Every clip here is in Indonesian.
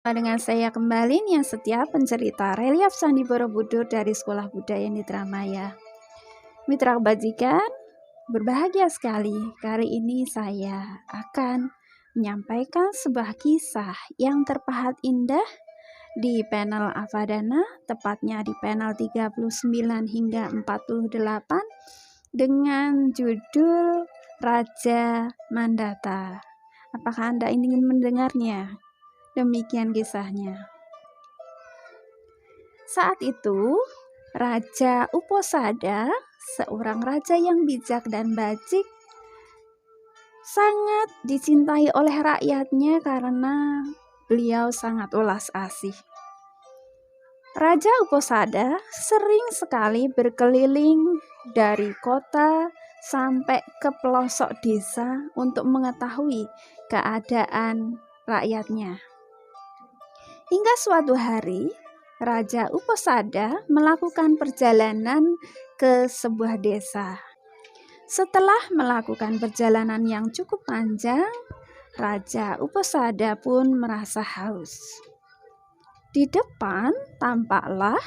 Dengan saya kembali Nia Setia, pencerita relief Candi Borobudur dari Sekolah Budaya Nitramaya. Mitra kebajikan, berbahagia sekali. Kali ini saya akan menyampaikan sebuah kisah yang terpahat indah di panel Avadana, tepatnya di panel 39 hingga 48 dengan judul Raja Mandata. Apakah Anda ingin mendengarnya? Demikian kisahnya. Saat itu, Raja Uposada, seorang raja yang bijak dan bajik, sangat dicintai oleh rakyatnya karena beliau sangat ulas asih. Raja Uposada sering sekali berkeliling dari kota sampai ke pelosok desa untuk mengetahui keadaan rakyatnya. Hingga suatu hari, Raja Uposada melakukan perjalanan ke sebuah desa. Setelah melakukan perjalanan yang cukup panjang, Raja Uposada pun merasa haus. Di depan tampaklah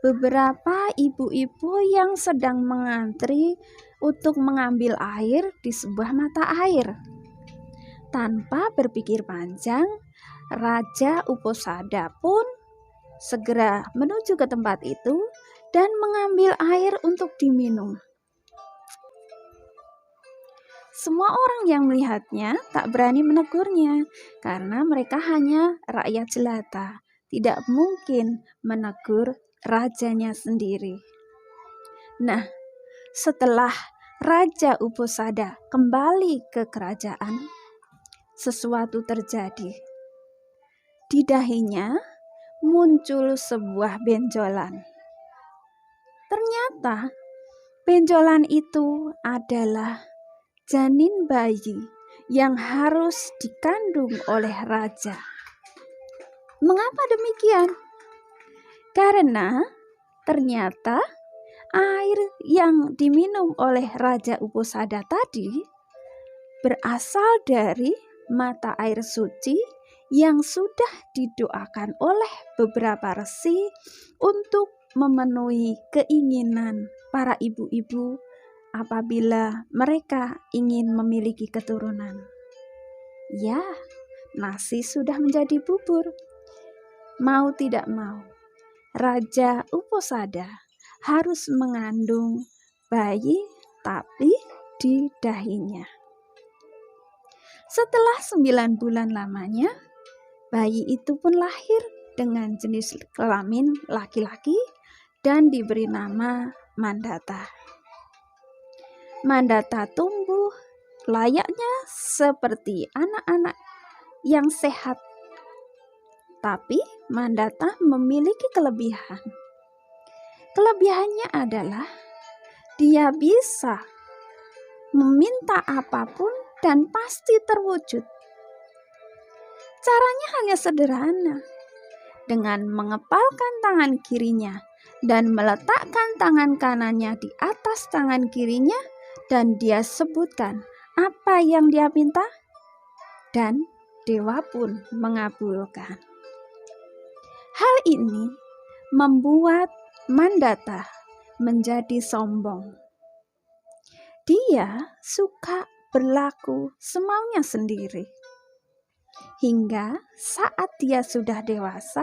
beberapa ibu-ibu yang sedang mengantri untuk mengambil air di sebuah mata air. Tanpa berpikir panjang, Raja Uposada pun segera menuju ke tempat itu dan mengambil air untuk diminum. Semua orang yang melihatnya tak berani menegurnya karena mereka hanya rakyat jelata, tidak mungkin menegur rajanya sendiri. Nah, setelah Raja Uposada kembali ke kerajaan, sesuatu terjadi. Di dahinya muncul sebuah benjolan. Ternyata benjolan itu adalah janin bayi yang harus dikandung oleh raja. Mengapa demikian? Karena ternyata air yang diminum oleh Raja Uposada tadi berasal dari mata air suci yang sudah didoakan oleh beberapa resi untuk memenuhi keinginan para ibu-ibu apabila mereka ingin memiliki keturunan. Ya, nasi sudah menjadi bubur. Mau tidak mau, Raja Uposada harus mengandung bayi tapi di dahinya. Setelah 9 bulan lamanya, bayi itu pun lahir dengan jenis kelamin laki-laki dan diberi nama Mandata. Mandata tumbuh layaknya seperti anak-anak yang sehat. Tapi Mandata memiliki kelebihan. Kelebihannya adalah dia bisa meminta apapun dan pasti terwujud. Caranya hanya sederhana. Dengan mengepalkan tangan kirinya dan meletakkan tangan kanannya di atas tangan kirinya dan dia sebutkan apa yang dia minta dan dewa pun mengabulkan. Hal ini membuat Mandata menjadi sombong. Dia suka berlaku semaunya sendiri. Hingga saat dia sudah dewasa,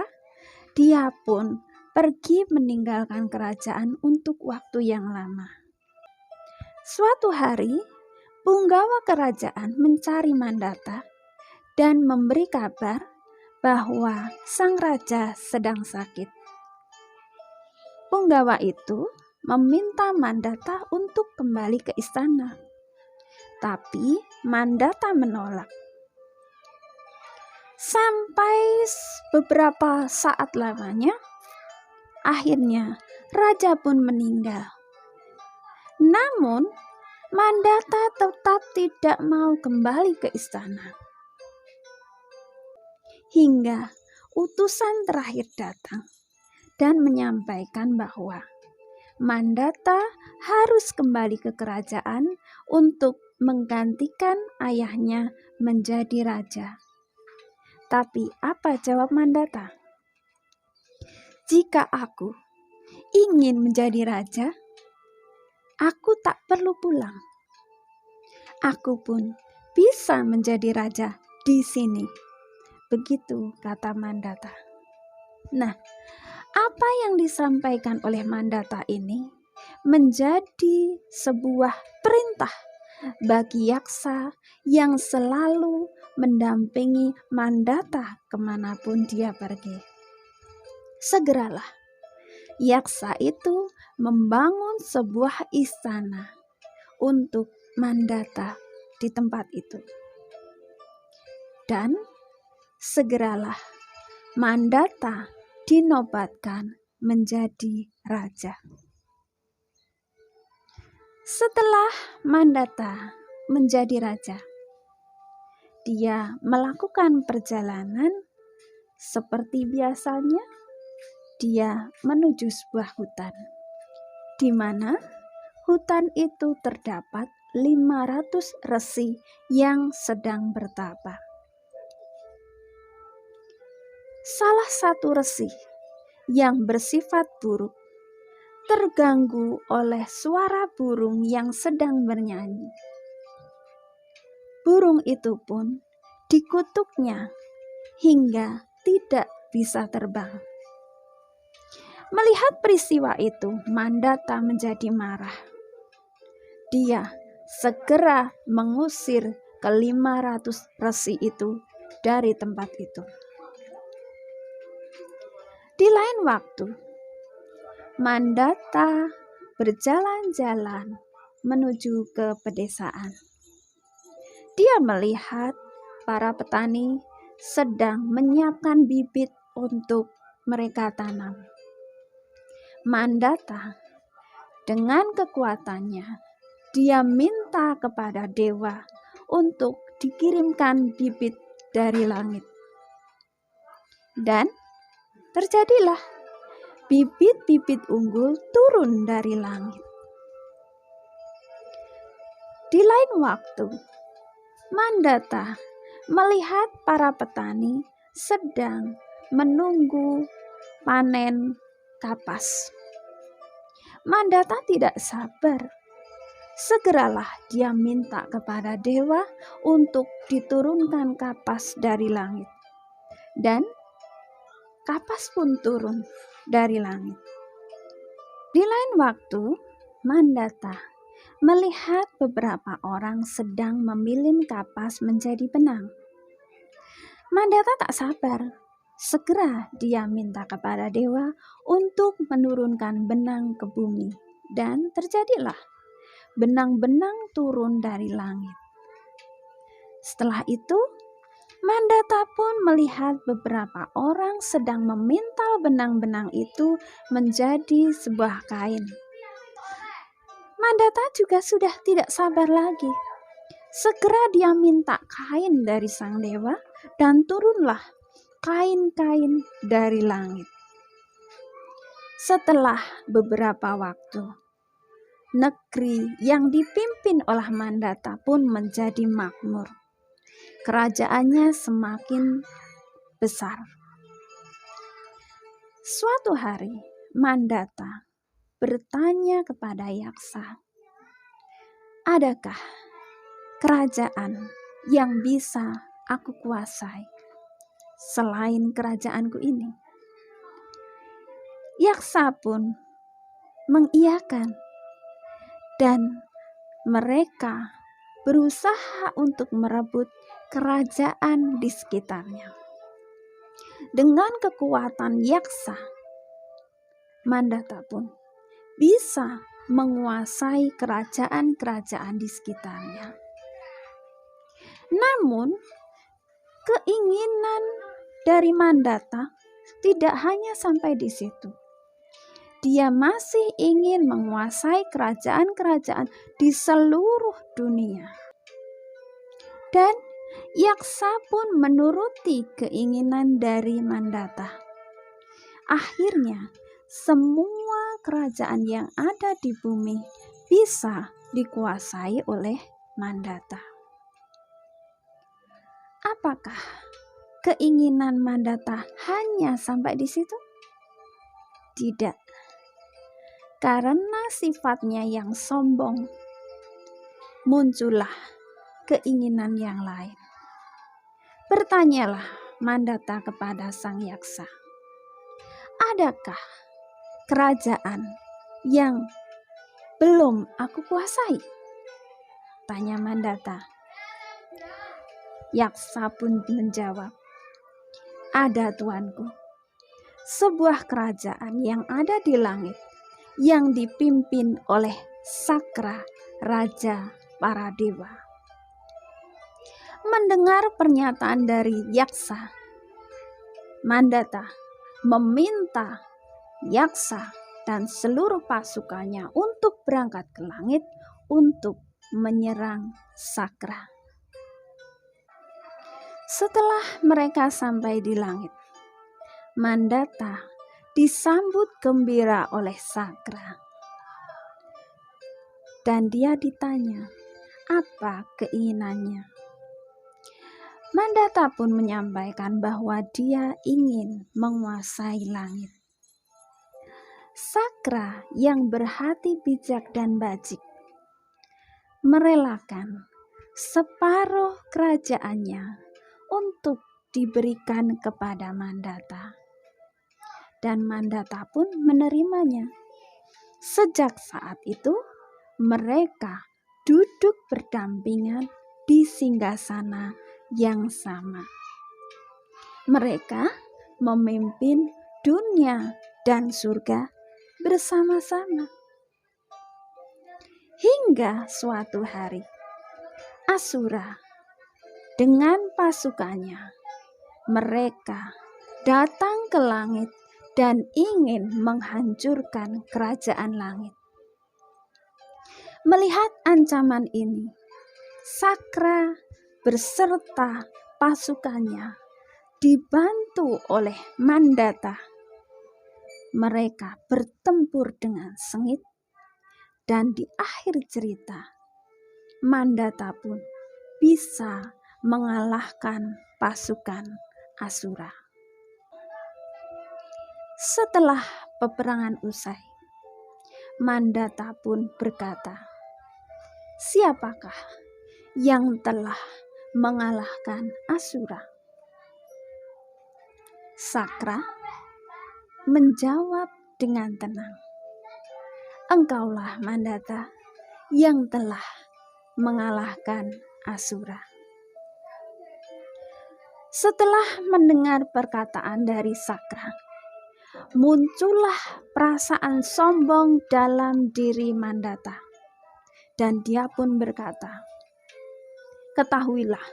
dia pun pergi meninggalkan kerajaan untuk waktu yang lama. Suatu hari, punggawa kerajaan mencari Mandata dan memberi kabar bahwa sang raja sedang sakit. Punggawa itu meminta Mandata untuk kembali ke istana. Tapi Mandata menolak. Sampai beberapa saat lamanya, akhirnya raja pun meninggal. Namun, Mandata tetap tidak mau kembali ke istana. Hingga utusan terakhir datang dan menyampaikan bahwa Mandata harus kembali ke kerajaan untuk menggantikan ayahnya menjadi raja. Tapi apa jawab Mandata? Jika aku ingin menjadi raja, aku tak perlu pulang. Aku pun bisa menjadi raja di sini. Begitu kata Mandata. Nah, apa yang disampaikan oleh Mandata ini menjadi sebuah perintah bagi yaksa yang selalu mendampingi Mandata kemanapun dia pergi. Segeralah yaksa itu membangun sebuah istana untuk Mandata di tempat itu. Dan segeralah Mandata dinobatkan menjadi raja. Setelah Mandata menjadi raja, dia melakukan perjalanan seperti biasanya. Dia menuju sebuah hutan, di mana hutan itu terdapat 500 resi yang sedang bertapa. Salah satu resi yang bersifat buruk terganggu oleh suara burung yang sedang bernyanyi. Burung itu pun dikutuknya hingga tidak bisa terbang. Melihat peristiwa itu, Mandata menjadi marah. Dia segera mengusir ke-500 resi itu dari tempat itu. Di lain waktu, Mandata berjalan-jalan menuju ke pedesaan. Dia melihat para petani sedang menyiapkan bibit untuk mereka tanam. Mandata dengan kekuatannya, dia minta kepada dewa untuk dikirimkan bibit dari langit. Dan terjadilah bibit-bibit unggul turun dari langit. Di lain waktu, Mandata melihat para petani sedang menunggu panen kapas. Mandata tidak sabar. Segeralah dia minta kepada dewa untuk diturunkan kapas dari langit. Dan kapas pun turun dari langit. Di lain waktu, Mandata melihat beberapa orang sedang memilin kapas menjadi benang. Mandata tak sabar. Segera dia minta kepada dewa untuk menurunkan benang ke bumi. Dan terjadilah benang-benang turun dari langit. Setelah itu, Mandata pun melihat beberapa orang sedang memintal benang-benang itu menjadi sebuah kain. Mandata juga sudah tidak sabar lagi. Segera dia minta kain dari sang dewa dan turunlah kain-kain dari langit. Setelah beberapa waktu, negeri yang dipimpin oleh Mandata pun menjadi makmur. Kerajaannya semakin besar. Suatu hari, Mandata bertanya kepada yaksa, "Adakah kerajaan yang bisa aku kuasai selain kerajaanku ini?" Yaksa pun mengiyakan, dan mereka berusaha untuk merebut kerajaan di sekitarnya. Dengan kekuatan yaksa, Mandata pun bisa menguasai kerajaan-kerajaan di sekitarnya. Namun, keinginan dari Mandata tidak hanya sampai di situ. Dia masih ingin menguasai kerajaan-kerajaan di seluruh dunia. Dan yaksa pun menuruti keinginan dari Mandata. Akhirnya, semua kerajaan yang ada di bumi bisa dikuasai oleh Mandata. Apakah keinginan Mandata hanya sampai di situ? Tidak. Karena sifatnya yang sombong, muncullah keinginan yang lain. Bertanyalah Mandata kepada sang yaksa, adakah kerajaan yang belum aku kuasai? Tanya Mandata. Yaksa pun menjawab, ada tuanku, sebuah kerajaan yang ada di langit yang dipimpin oleh Sakra, raja para dewa. Mendengar pernyataan dari yaksa, Mandata meminta yaksa dan seluruh pasukannya untuk berangkat ke langit untuk menyerang Sakra. Setelah mereka sampai di langit, Mandata disambut gembira oleh Sakra. Dan dia ditanya, apa keinginannya? Mandata pun menyampaikan bahwa dia ingin menguasai langit. Sakra yang berhati bijak dan bajik merelakan separuh kerajaannya untuk diberikan kepada Mandata. Dan Mandata pun menerimanya. Sejak saat itu, mereka duduk berdampingan di singgasana yang sama. Mereka memimpin dunia dan surga bersama-sama. Hingga suatu hari, Asura dengan pasukannya, mereka datang ke langit dan ingin menghancurkan kerajaan langit. Melihat ancaman ini, Sakra beserta pasukannya dibantu oleh Mandata. Mereka bertempur dengan sengit dan di akhir cerita, Mandata pun bisa mengalahkan pasukan Asura. Setelah peperangan usai, Mandata pun berkata, siapakah yang telah mengalahkan Asura? Sakra menjawab dengan tenang, engkaulah Mandata yang telah mengalahkan Asura. Setelah mendengar perkataan dari Sakra, muncullah perasaan sombong dalam diri Mandata. Dan dia pun berkata, ketahuilah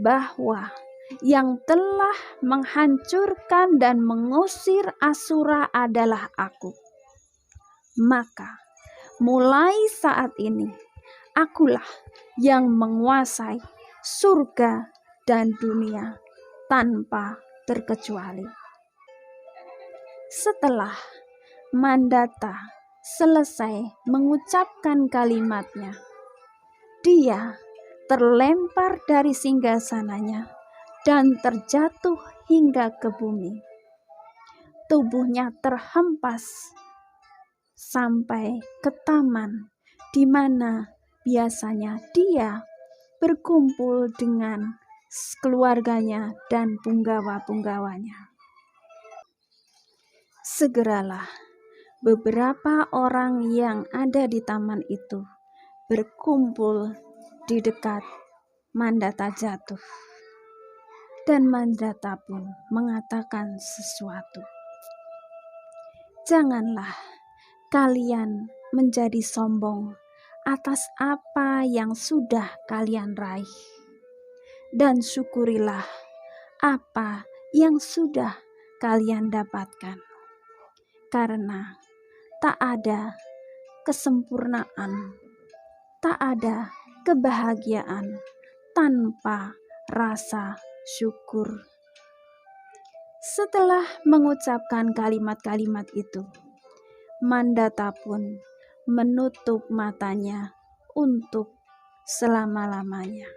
bahwa yang telah menghancurkan dan mengusir Asura adalah aku. Maka mulai saat ini, akulah yang menguasai surga dan dunia tanpa terkecuali. Setelah Mandata selesai mengucapkan kalimatnya, dia terlempar dari singgasananya dan terjatuh hingga ke bumi. Tubuhnya terhempas sampai ke taman di mana biasanya dia berkumpul dengan keluarganya dan punggawa-punggawanya. Segeralah beberapa orang yang ada di taman itu berkumpul di dekat Mandata jatuh. Dan Mandata pun mengatakan sesuatu. Janganlah kalian menjadi sombong atas apa yang sudah kalian raih. Dan syukurilah apa yang sudah kalian dapatkan. Karena tak ada kesempurnaan, tak ada kebahagiaan tanpa rasa syukur. Setelah mengucapkan kalimat-kalimat itu, Mandata pun menutup matanya untuk selama-lamanya.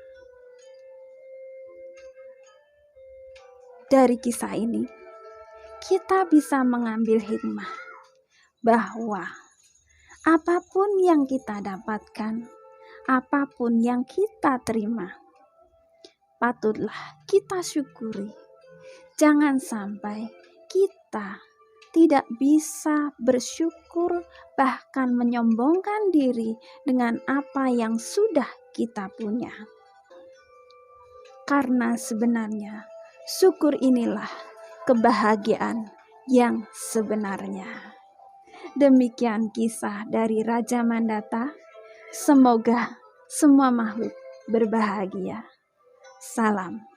dari kisah ini kita bisa mengambil hikmah bahwa apapun yang kita dapatkan, apapun yang kita terima, patutlah kita syukuri. Jangan sampai kita tidak bisa bersyukur, bahkan menyombongkan diri dengan apa yang sudah kita punya. Karena sebenarnya syukur inilah kebahagiaan yang sebenarnya. Demikian kisah dari Raja Mandata. Semoga semua makhluk berbahagia. Salam.